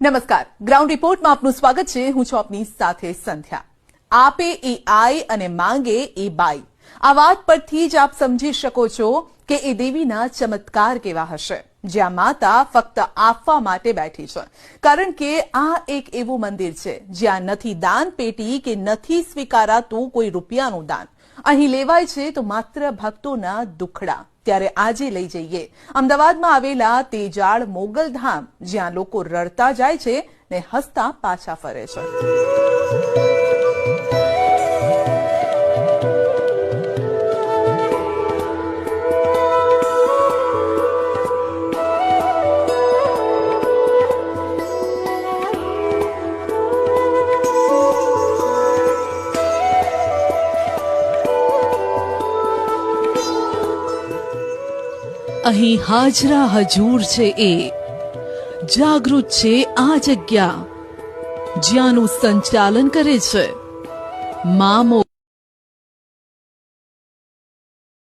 નમસ્કાર, ગ્રાઉન્ડ રિપોર્ટમાં આપનું સ્વાગત છે. હું છું આપની સાથે સંધ્યા. આપે એ આય અને માંગે એ બાઈ. આ વાત પરથી જ આપ સમજી શકો છો કે એ દેવીના ચમત્કાર કેવા હશે, જ્યાં માતા ફક્ત આપવા માટે બેઠી છે. કારણ કે આ એક એવું મંદિર છે જ્યાં નથી દાન પેટી કે નથી સ્વીકારાતું કોઈ રૂપિયાનું દાન. અહીં લેવાય છે તો માત્ર ભક્તોના દુખડા. ત્યારે આજે લઈ જઈએ અમદાવાદમાં આવેલા તેજાળ મોગલધામ, જ્યાં લોકો રડતા જાય છે ને હસતા પાછા ફરે છે. અહીં હાજરા હજૂર છે એ જાગૃત છે આ જગ્યા, જ્યાંનું સંચાલન કરે છે મા